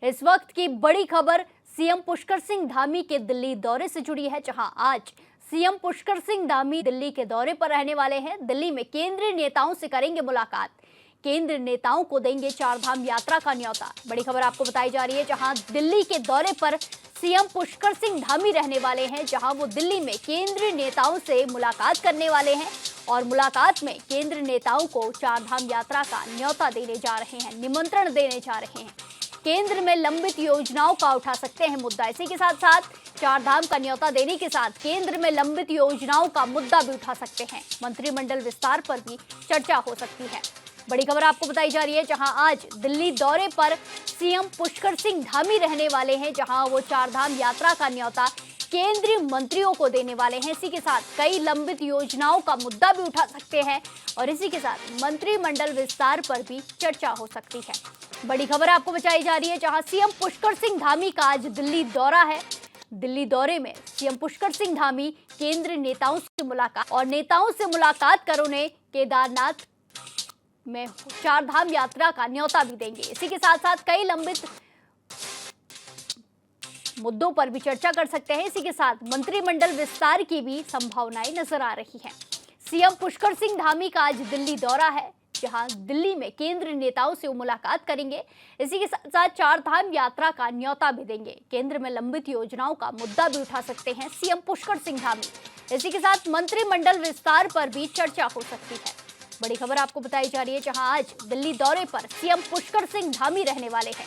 इस वक्त की बड़ी खबर सीएम पुष्कर सिंह धामी के दिल्ली दौरे से जुड़ी है, जहां आज सीएम पुष्कर सिंह धामी दिल्ली के दौरे पर रहने वाले हैं। दिल्ली में केंद्रीय नेताओं से करेंगे मुलाकात, केंद्रीय नेताओं को देंगे चारधाम यात्रा का न्योता। बड़ी खबर आपको बताई जा रही है, जहां दिल्ली के दौरे पर सीएम पुष्कर सिंह धामी रहने वाले हैं, जहां वो दिल्ली में केंद्रीय नेताओं से मुलाकात करने वाले हैं और मुलाकात में केंद्रीय नेताओं को चारधाम यात्रा का न्योता देने जा रहे हैं, निमंत्रण देने जा रहे हैं। केंद्र में लंबित योजनाओं का उठा सकते हैं मुद्दा। इसी के साथ साथ चारधाम का न्योता देने के साथ केंद्र में लंबित योजनाओं का मुद्दा भी उठा सकते हैं। मंत्रिमंडल विस्तार पर भी चर्चा हो सकती है। बड़ी खबर आपको बताई जा रही है, जहां आज दिल्ली दौरे पर सीएम पुष्कर सिंह धामी रहने वाले हैं, जहां वो चारधाम यात्रा का न्योता केंद्रीय मंत्रियों को देने वाले हैं। इसी के साथ कई लंबित योजनाओं का मुद्दा भी उठा सकते हैं और इसी के साथ मंत्रिमंडल विस्तार पर भी चर्चा हो सकती है। बड़ी खबर आपको बताई जा रही है, जहां सीएम पुष्कर सिंह धामी का आज दिल्ली दौरा है। दिल्ली दौरे में सीएम पुष्कर सिंह धामी केंद्रीय नेताओं से मुलाकात और नेताओं से मुलाकात कर उन्हें केदारनाथ में चारधाम यात्रा का न्योता भी देंगे। इसी के साथ साथ कई लंबित मुद्दों पर भी चर्चा कर सकते हैं। इसी के साथ मंत्रिमंडल विस्तार की भी संभावनाएं नजर आ रही हैं। सीएम पुष्कर सिंह धामी का आज दिल्ली दौरा है, जहां दिल्ली में केंद्रीय नेताओं से वो मुलाकात करेंगे। इसी के साथ साथ चारधाम यात्रा का न्योता भी देंगे। केंद्र में लंबित योजनाओं का मुद्दा भी उठा सकते हैं सीएम पुष्कर सिंह धामी। इसी के साथ मंत्रिमंडल विस्तार पर भी चर्चा हो सकती है। बड़ी खबर आपको बताई जा रही है, जहां आज दिल्ली दौरे पर सीएम पुष्कर सिंह धामी रहने वाले हैं।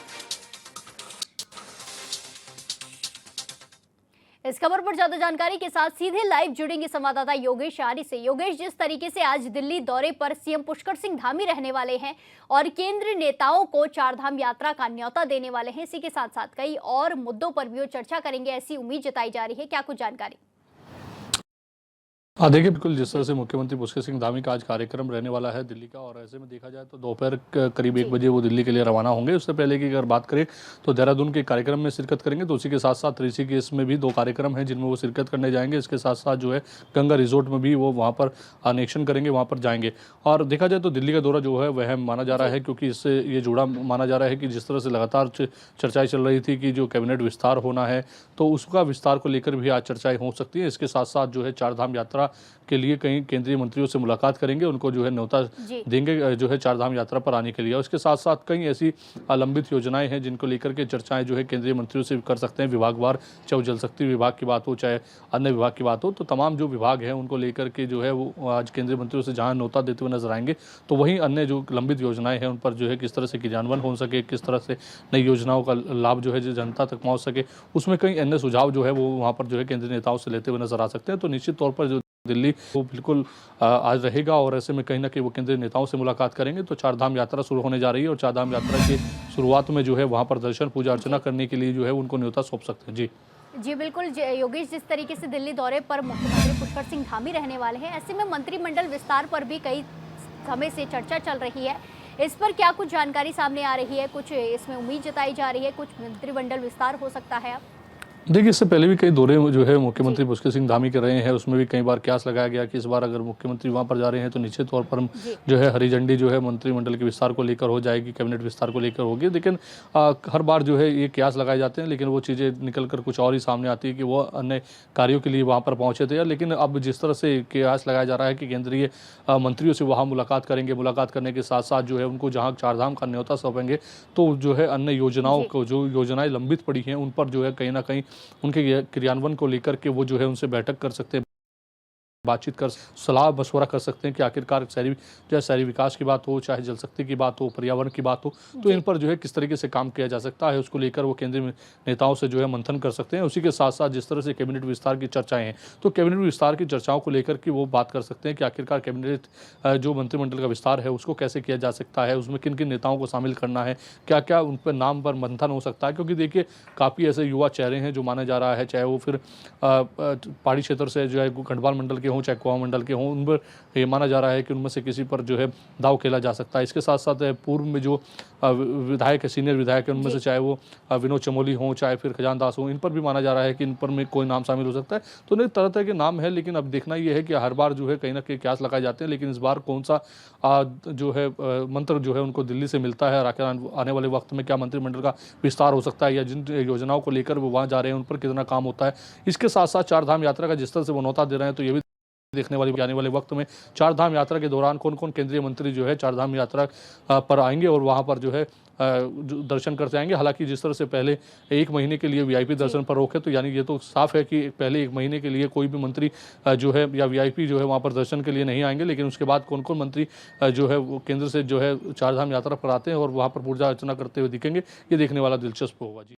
इस खबर पर ज्यादा जानकारी के साथ सीधे लाइव जुड़ेंगे संवाददाता योगेश आर्य से। योगेश, जिस तरीके से आज दिल्ली दौरे पर सीएम पुष्कर सिंह धामी रहने वाले हैं और केंद्रीय नेताओं को चारधाम यात्रा का न्योता देने वाले हैं, इसी के साथ साथ कई और मुद्दों पर भी वो चर्चा करेंगे, ऐसी उम्मीद जताई जा रही है। क्या कुछ जानकारी? हाँ, देखिए, बिल्कुल जिस तरह से मुख्यमंत्री पुष्कर सिंह धामी का आज कार्यक्रम रहने वाला है दिल्ली का, और ऐसे में देखा जाए तो दोपहर करीब 1 बजे वो दिल्ली के लिए रवाना होंगे। उससे पहले की अगर बात करें तो देहरादून के कार्यक्रम में शिरकत करेंगे, तो उसी के साथ साथ ऋषिकेश में भी 2 कार्यक्रम हैं जिनमें वो शिरकत करने जाएंगे। इसके साथ साथ जो है गंगा रिजोर्ट में भी वो वहाँ पर निरीक्षण करेंगे, वहाँ पर जाएंगे। और देखा जाए तो दिल्ली का दौरा जो है वह माना जा रहा है, क्योंकि इससे ये जुड़ा माना जा रहा है कि जिस तरह से लगातार चर्चाएँ चल रही थी कि जो कैबिनेट विस्तार होना है, तो उसका विस्तार को लेकर भी आज चर्चाएँ हो सकती हैं। इसके साथ साथ जो है चारधाम यात्रा के लिए कई केंद्रीय मंत्रियों से मुलाकात करेंगे, उनको जो है न्योता देंगे जो है चारधाम यात्रा पर आने के लिए। और इसके साथ साथ कई ऐसी लंबित योजनाएं हैं जिनको लेकर के चर्चाएं जो है केंद्रीय मंत्रियों से कर सकते हैं विभागवार, चाहे जल शक्ति विभाग की बात हो चाहे अन्य विभाग की बात हो। तो तमाम जो विभाग हैं उनको लेकर के जो है वो आज केंद्रीय मंत्रियों से जहाँ न्योता देते हुए नजर आएंगे, तो वहीं अन्य जो लंबित योजनाएं हैं उन पर जो है किस तरह से क्रियान्वयन हो सके, किस तरह से नई योजनाओं का लाभ जो है जो जनता तक पहुँच सके, उसमें कई अन्य सुझाव जो है वो वहाँ पर जो है केंद्रीय नेताओं से लेते हुए नजर आ सकते हैं। तो निश्चित तौर पर जो दिल्ली वो बिल्कुल आज रहेगा और ऐसे में कहीं ना कहीं वो केंद्रीय नेताओं से मुलाकात करेंगे। तो चारधाम यात्रा शुरू होने जा रही है और चारधाम यात्रा की शुरुआत में जो है वहाँ पर दर्शन पूजा अर्चना करने के लिए जो है उनको न्योता सौंप सकते हैं। जी बिल्कुल योगेश, जिस तरीके से दिल्ली दौरे पर मुख्यमंत्री पुष्कर सिंह धामी रहने वाले हैं, ऐसे में मंत्रिमंडल विस्तार पर भी कई समय से चर्चा चल रही है। इस पर क्या कुछ जानकारी सामने आ रही है? कुछ इसमें उम्मीद जताई जा रही है, कुछ मंत्रिमंडल विस्तार हो सकता है? अब देखिए, इससे पहले भी कई दौरे जो है मुख्यमंत्री पुष्कर सिंह धामी कर रहे हैं, उसमें भी कई बार कयास लगाया गया कि इस बार अगर मुख्यमंत्री वहां पर जा रहे हैं तो निश्चित तौर पर जो है हरी झंडी जो है मंत्रिमंडल के विस्तार को लेकर हो जाएगी, कैबिनेट विस्तार को लेकर होगी। लेकिन हर बार जो है ये कयास लगाए जाते हैं, लेकिन वो चीज़ें निकल कर कुछ और ही सामने आती है कि वो अन्य कार्यों के लिए वहाँ पर पहुँचे थे। लेकिन अब जिस तरह से कयास लगाया जा रहा है कि केंद्रीय मंत्रियों से वहाँ मुलाकात करेंगे, मुलाकात करने के साथ साथ जो है उनको जहाँ चारधाम का न्योता सौंपेंगे, तो जो है अन्य योजनाओं को, जो योजनाएं लंबित पड़ी हैं उन पर जो है कहीं ना कहीं उनके क्रियान्वयन को लेकर के वो जो है उनसे बैठक कर सकते हैं, बातचीत कर सलाह मशवरा कर सकते हैं कि आखिरकार शहरी विकास की बात हो, चाहे जल शक्ति की बात हो, पर्यावरण की बात हो, तो इन पर जो है किस तरीके से काम किया जा सकता है उसको लेकर वो केंद्रीय नेताओं से जो है मंथन कर सकते हैं। उसी के साथ साथ जिस तरह से कैबिनेट विस्तार की चर्चाएं हैं, तो कैबिनेट विस्तार की चर्चाओं को लेकर कि वो बात कर सकते हैं कि आखिरकार कैबिनेट जो मंत्रिमंडल का विस्तार है उसको कैसे किया जा सकता है, उसमें किन किन नेताओं को शामिल करना है, क्या क्या उन पर नाम पर मंथन हो सकता है। क्योंकि देखिए काफ़ी ऐसे युवा चेहरे हैं जो माना जा रहा है, चाहे वो फिर पहाड़ी क्षेत्र से जो है गढ़वाल मंडल के हों चाहे कुआं मंडल के हों, उन पर ये माना जा रहा है कि उनमें से किसी पर जो है दाव खेला जा सकता है। इसके साथ साथ पूर्व में जो विधायक है, सीनियर विधायक है, उनमें से चाहे वो विनोद चमोली हों चाहे फिर खजान दास हों, इन पर भी माना जा रहा है कि इन पर में कोई नाम शामिल हो सकता है। तो नहीं, तरह तरह के नाम है, लेकिन अब देखना ये है कि हर बार जो है कहीं ना कहीं क्यास लगाए जाते हैं, लेकिन इस बार कौन सा जो है मंत्र जो है उनको दिल्ली से मिलता है और आखिर आने वाले वक्त में क्या मंत्रिमंडल का विस्तार हो सकता है या जिन योजनाओं को लेकर वो वहाँ जा रहे हैं उन पर कितना काम होता है। इसके साथ साथ चारधाम यात्रा का जिस तरह से वो न्योता दे रहे हैं, तो ये भी देखने वाली आने वाले वक्त में चारधाम यात्रा के दौरान कौन कौन केंद्रीय मंत्री जो है चारधाम यात्रा पर आएंगे और वहां पर जो है दर्शन करते आएंगे। हालांकि जिस तरह से पहले 1 महीने के लिए वीआईपी दर्शन पर रोक है, तो यानी ये तो साफ है कि पहले 1 महीने के लिए कोई भी मंत्री जो है या वीआईपी जो है वहां पर दर्शन के लिए नहीं आएंगे, लेकिन उसके बाद कौन कौन मंत्री जो है वो केंद्र से जो है चारधाम यात्रा पर आते हैं और वहां पर पूजा अर्चना करते हुए दिखेंगे, ये देखने वाला दिलचस्प होगा जी।